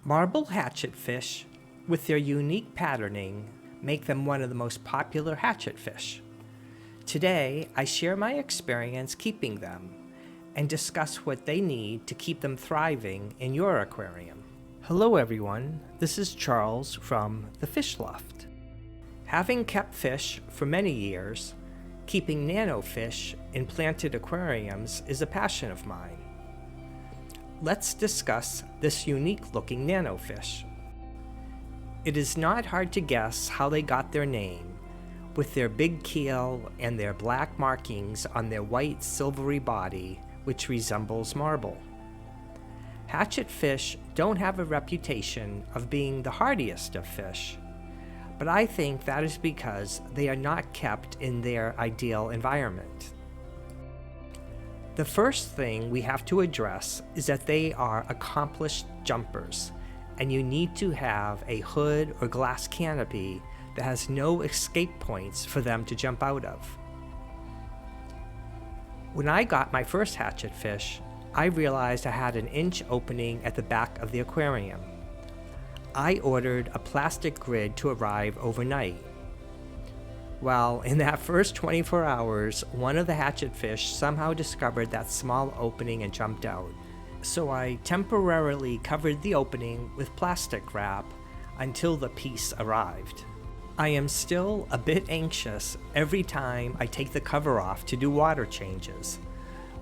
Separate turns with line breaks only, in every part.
Marbled hatchetfish, with their unique patterning, make them one of the most popular hatchetfish. Today, I share my experience keeping them and discuss what they need to keep them thriving in your aquarium. Hello everyone, this is Charles from the FishLoft. Having kept fish for many years, keeping nano fish in planted aquariums is a passion of mine. Let's discuss this unique looking nano fish. It is not hard to guess how they got their name, with their big keel and their black markings on their white silvery body, which resembles marble. Hatchetfish don't have a reputation of being the hardiest of fish, but I think that is because they are not kept in their ideal environment. The first thing we have to address is that they are accomplished jumpers, and you need to have a hood or glass canopy that has no escape points for them to jump out of. When I got my first hatchetfish, I realized I had an inch opening at the back of the aquarium. I ordered a plastic grid to arrive overnight. Well, in that first 24 hours, one of the hatchetfish somehow discovered that small opening and jumped out. So I temporarily covered the opening with plastic wrap until the piece arrived. I am still a bit anxious every time I take the cover off to do water changes,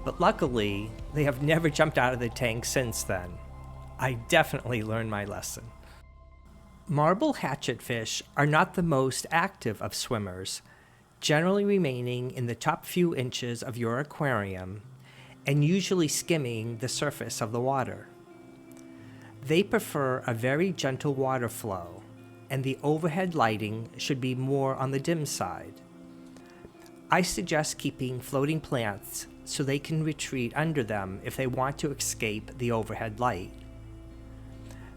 but luckily they have never jumped out of the tank since then. I definitely learned my lesson. Marbled hatchetfish are not the most active of swimmers, generally remaining in the top few inches of your aquarium and usually skimming the surface of the water. They prefer a very gentle water flow, and the overhead lighting should be more on the dim side. I suggest keeping floating plants so they can retreat under them if they want to escape the overhead light.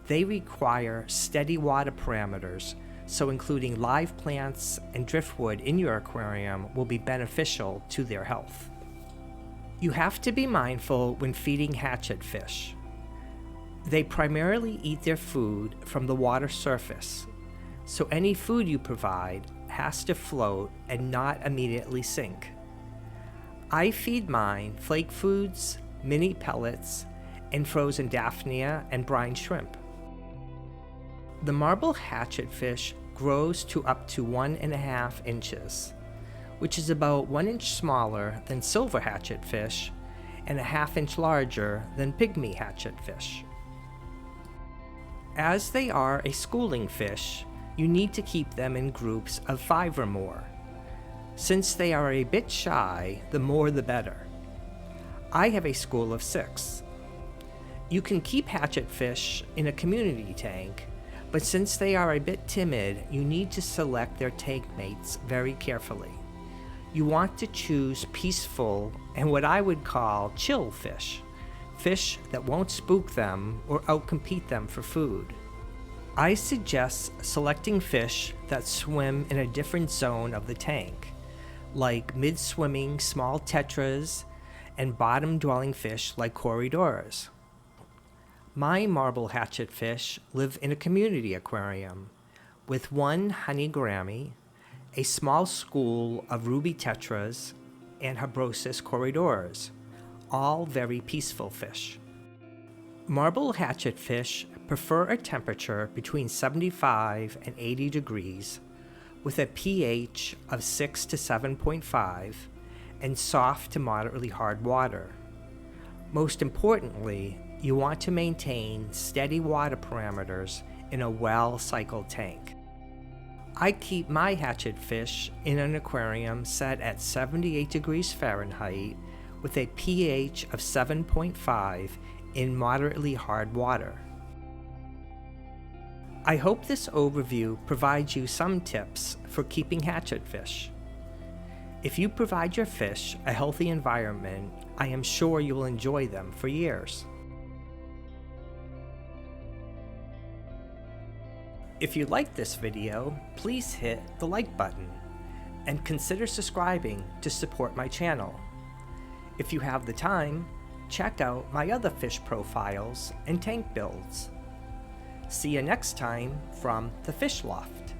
They require steady water parameters, so including live plants and driftwood in your aquarium will be beneficial to their health. You have to be mindful when feeding hatchetfish. They primarily eat their food from the water surface, so any food you provide has to float and not immediately sink. I feed mine flake foods, mini pellets, and frozen daphnia and brine shrimp. The marbled hatchetfish grows to up to 1.5 inches, which is about 1 inch smaller than silver hatchetfish and 1/2 inch larger than pygmy hatchetfish. As they are a schooling fish, you need to keep them in groups of 5 or more. Since they are a bit shy, the more the better. I have a school of 6. You can keep hatchetfish in a community tank, but since they are a bit timid, you need to select their tank mates very carefully. You want to choose peaceful and what I would call chill fish, fish that won't spook them or outcompete them for food. I suggest selecting fish that swim in a different zone of the tank, like mid-swimming small tetras and bottom-dwelling fish like corridoras. My marbled hatchetfish live in a community aquarium with 1 honey gourami, a small school of ruby tetras, and Habrosus corridoras, all very peaceful fish. Marbled hatchetfish prefer a temperature between 75 and 80 degrees with a pH of 6 to 7.5 and soft to moderately hard water. Most importantly, you want to maintain steady water parameters in a well-cycled tank. I keep my hatchetfish in an aquarium set at 78 degrees Fahrenheit with a pH of 7.5 in moderately hard water. I hope this overview provides you some tips for keeping hatchetfish. If you provide your fish a healthy environment, I am sure you will enjoy them for years. If you liked this video, please hit the like button and consider subscribing to support my channel. If you have the time, check out my other fish profiles and tank builds. See you next time from the FishLoft.